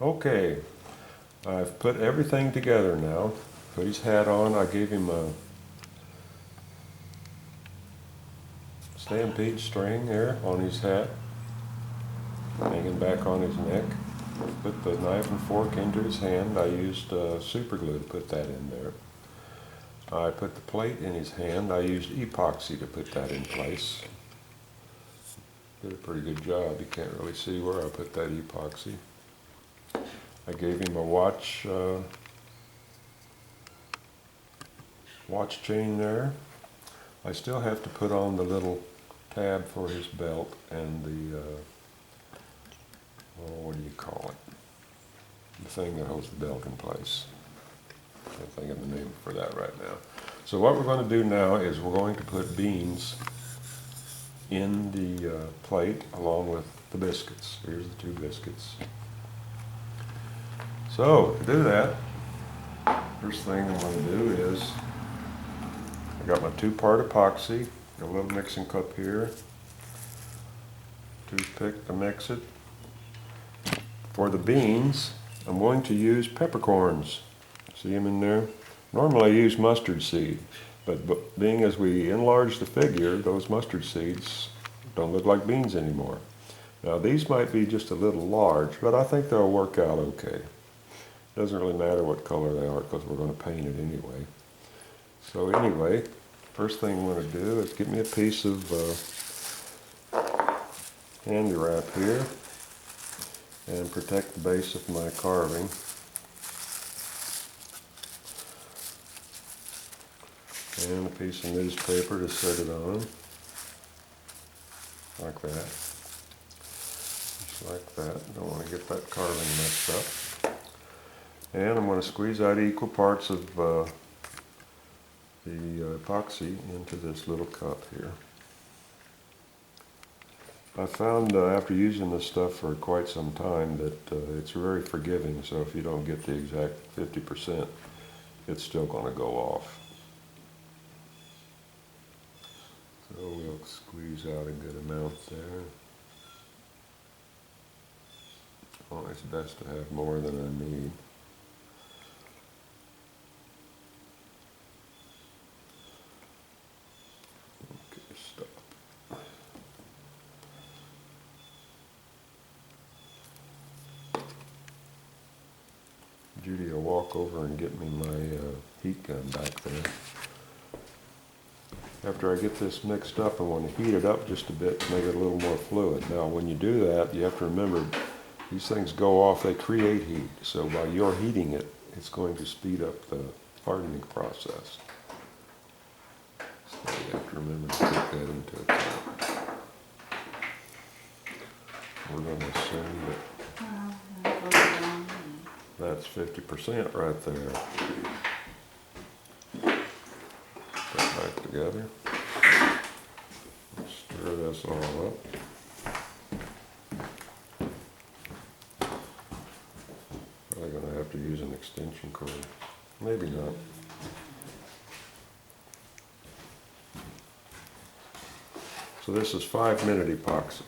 Okay, I've put everything together now. Put his hat on. I gave him a stampede string there on his hat, hanging back on his neck. Put the knife and fork into his hand. I used super glue to put that in there. I put the plate in his hand. I used epoxy to put that in place. Did a pretty good job. You can't really see where I put that epoxy. I gave him a watch chain there. I still have to put on the little tab for his belt and the, what do you call it? The thing that holds the belt in place. I can't think of the name for that right now. So what we're going to do now is we're going to put beans in the plate along with the biscuits. Here's the 2 biscuits. So to do that, first thing I'm going to do is I got my 2-part epoxy, a little mixing cup here, toothpick to mix it. For the beans, I'm going to use peppercorns. See them in there? Normally I use mustard seed, but being as we enlarge the figure, those mustard seeds don't look like beans anymore. Now these might be just a little large, but I think they'll work out okay. Doesn't really matter what color they are because we're going to paint it anyway. So anyway, first thing I'm going to do is get me a piece of handy wrap here and protect the base of my carving. And a piece of newspaper to set it on, like that. Just like that. Don't want to get that carving messed up. And I'm going to squeeze out equal parts of the epoxy into this little cup here. I found after using this stuff for quite some time that it's very forgiving, so if you don't get the exact 50%, it's still going to go off. So we'll squeeze out a good amount there. Well, it's best to have more than I need. Okay, stop. Judy will walk over and get me my heat gun back there. After I get this mixed up, I want to heat it up just a bit to make it a little more fluid. Now, when you do that, you have to remember, these things go off, they create heat. So while you're heating it, it's going to speed up the hardening process. So you have to remember to take that into account. We're going to assume that that's 50% right there. Back together. Stir this all up. Probably going to have to use an extension cord. Maybe not. So this is 5-minute epoxy.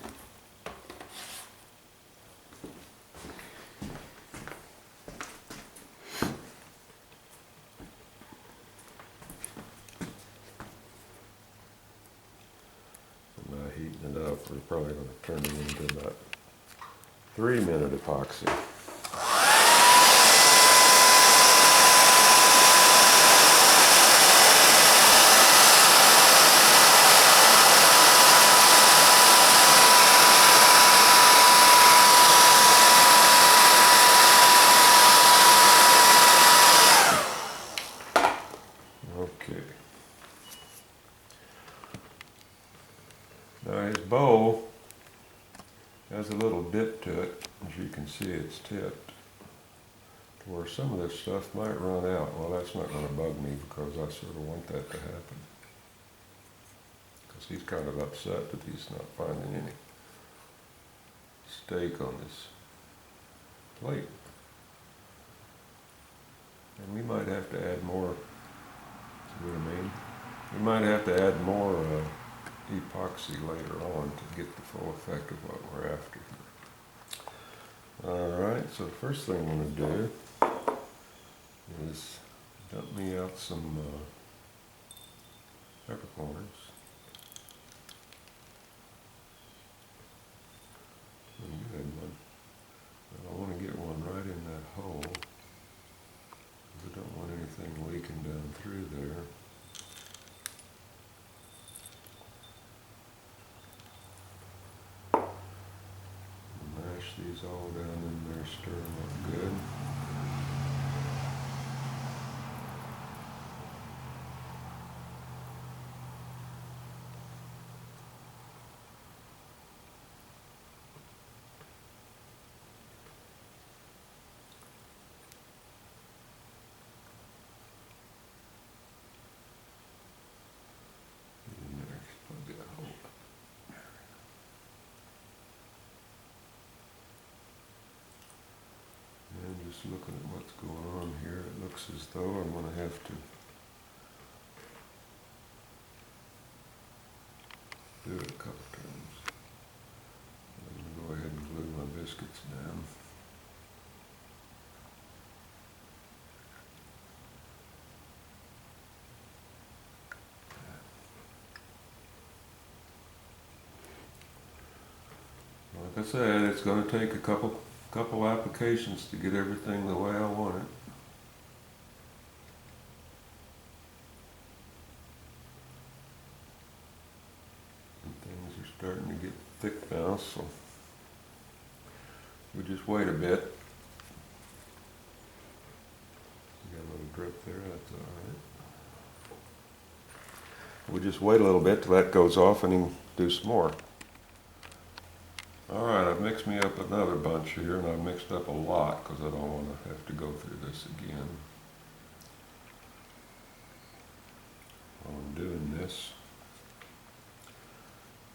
Heating it up, we're probably going to turn it into about 3-minute epoxy. Okay. Now his bow has a little dip to it. As you can see, it's tipped to where some of this stuff might run out. Well, that's not going to bug me because I sort of want that to happen. Because he's kind of upset that he's not finding any steak on his plate. And we might have to add more, see what I mean? We might have to add more epoxy later on to get the full effect of what we're after here. Alright, so the first thing I'm going to do is dump me out some peppercorns. A good one. And I want to get one right in that hole, because I don't want anything leaking down through there. Mash these all down in there, stir them up good. In there, plug that hole up. And just looking at what's going on here, it looks as though I'm going to have to do it a couple times. I'm going to go ahead and glue my biscuits down. Like I said, it's going to take a couple applications to get everything the way I want it. And things are starting to get thick now, so we just wait a bit. Got a little drip there, that's alright. We'll just wait a little bit till that goes off and then do some more. Alright, I've mixed me up another bunch here, and I've mixed up a lot because I don't want to have to go through this again. While I'm doing this,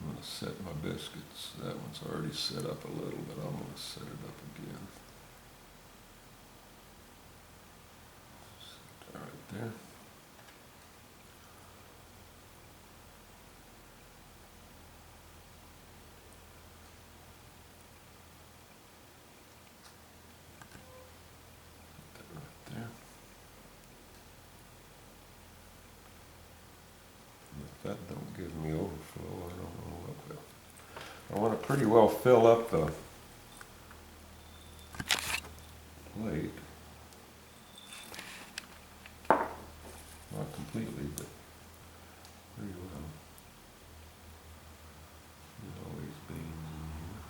I'm going to set my biscuits. That one's already set up a little, but I'm going to set it up again. Set that right there. If that don't give me overflow, I don't know what will. I want to pretty well fill up the plate. Not completely, but pretty well. There's always beans in here.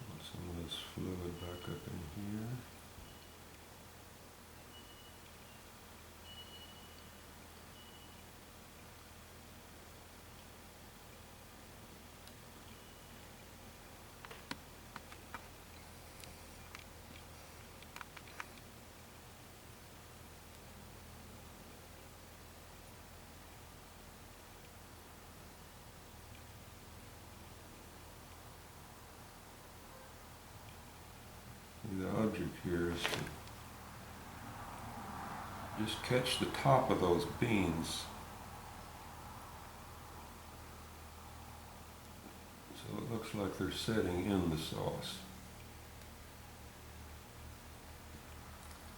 Put some of this fluid back up in here. The object here is to just catch the top of those beans. So it looks like they're setting in the sauce.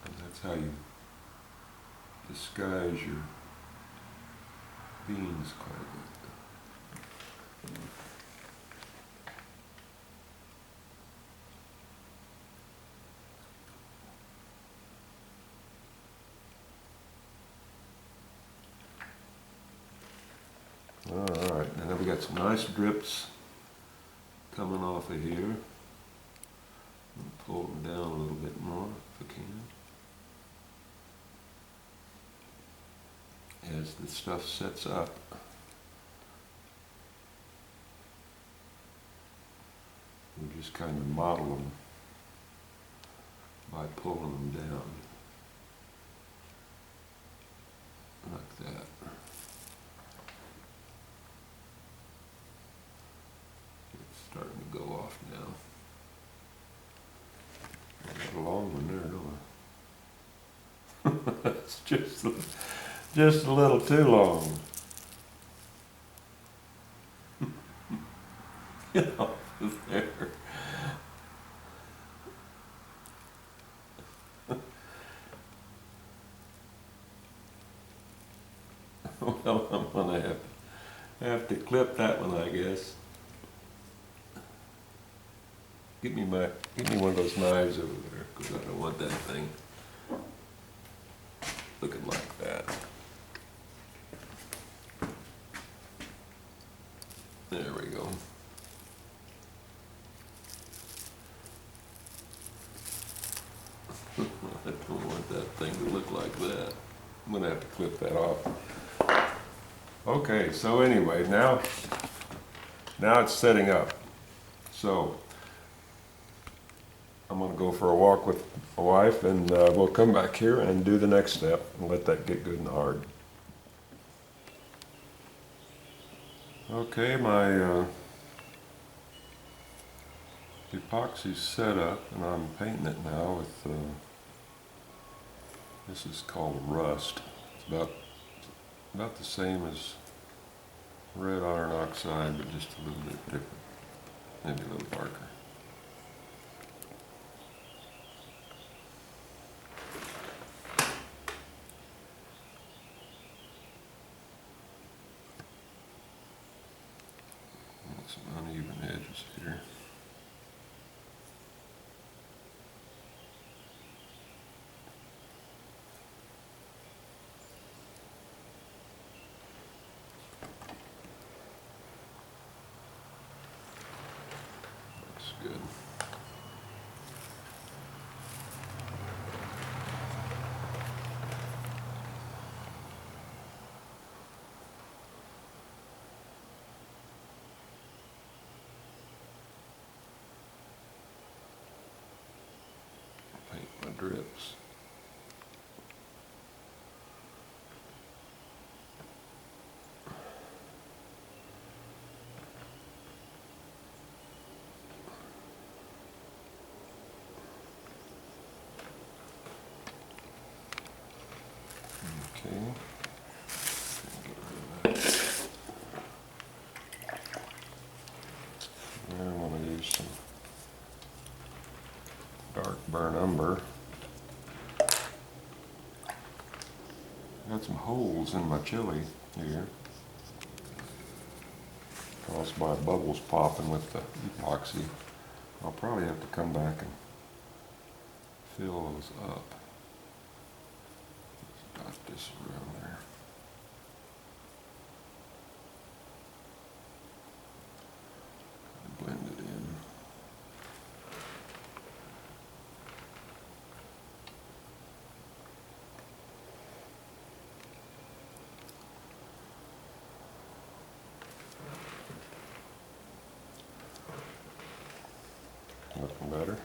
And that's how you disguise your beans quite a bit. Alright, and then we got some nice drips coming off of here. Pull them down a little bit more if I can. As the stuff sets up, we just kind of model them by pulling them down. Like that. It's starting to go off now. I got a long one there, don't I? It's just a little too long. Get off of there. Well, I'm gonna have to clip that one, I guess. Give me one of those knives over there, because I don't want that thing looking like that. There we go. I don't want that thing to look like that. I'm gonna have to clip that off. Okay, so anyway, now it's setting up. So I'm gonna go for a walk with my wife, and we'll come back here and do the next step and let that get good and hard. Okay, my epoxy's set up, and I'm painting it now with this is called Rust. It's about the same as red iron oxide, but just a little bit different, maybe a little darker. Some uneven edges here. Looks good. Paint my drips. Okay. Now I'm going to use some dark burnt umber. Got some holes in my chili here, caused by bubbles popping with the epoxy. I'll probably have to come back and fill those up. Dot this around there. Blend it in. Looking better.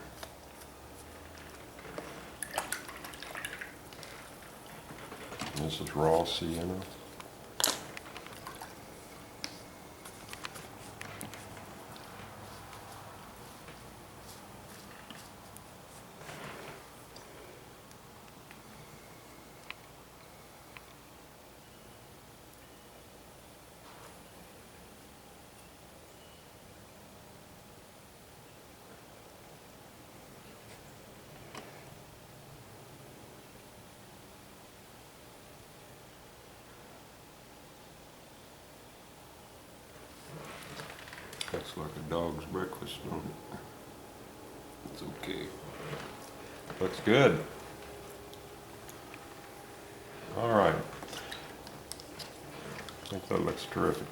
This is raw sienna. Looks like a dog's breakfast, don't it? It's okay. Looks good. All right. I think that looks terrific.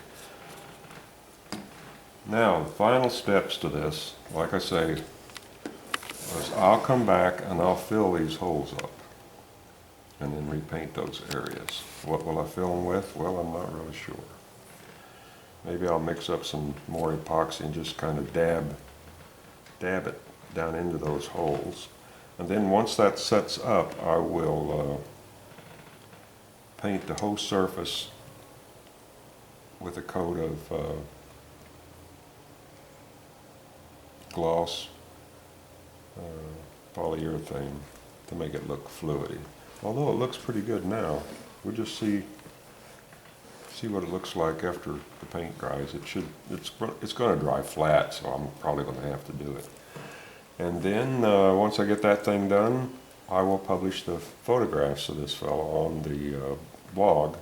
Now, the final steps to this, like I say, is I'll come back and I'll fill these holes up and then repaint those areas. What will I fill them with? Well, I'm not really sure. Maybe I'll mix up some more epoxy and just kind of dab it down into those holes. And then once that sets up, I will paint the whole surface with a coat of gloss polyurethane to make it look fluidy. Although it looks pretty good now. We'll just see what it looks like after the paint dries. It's going to dry flat, so I'm probably going to have to do it. And then once I get that thing done, I will publish the photographs of this fellow on the blog.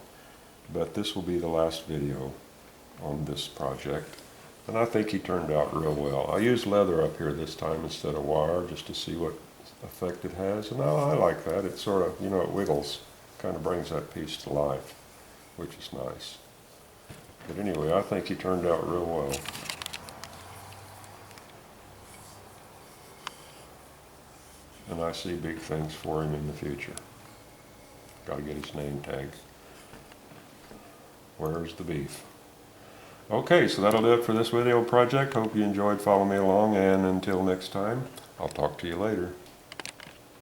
But this will be the last video on this project. And I think he turned out real well. I used leather up here this time instead of wire just to see what effect it has. And I like that. It sort of, you know, it wiggles. Kind of brings that piece to life, which is nice. But anyway, I think he turned out real well. And I see big things for him in the future. Got to get his name tag. Where's the beef? Okay, so that'll do it for this video project. Hope you enjoyed following me along, and until next time, I'll talk to you later.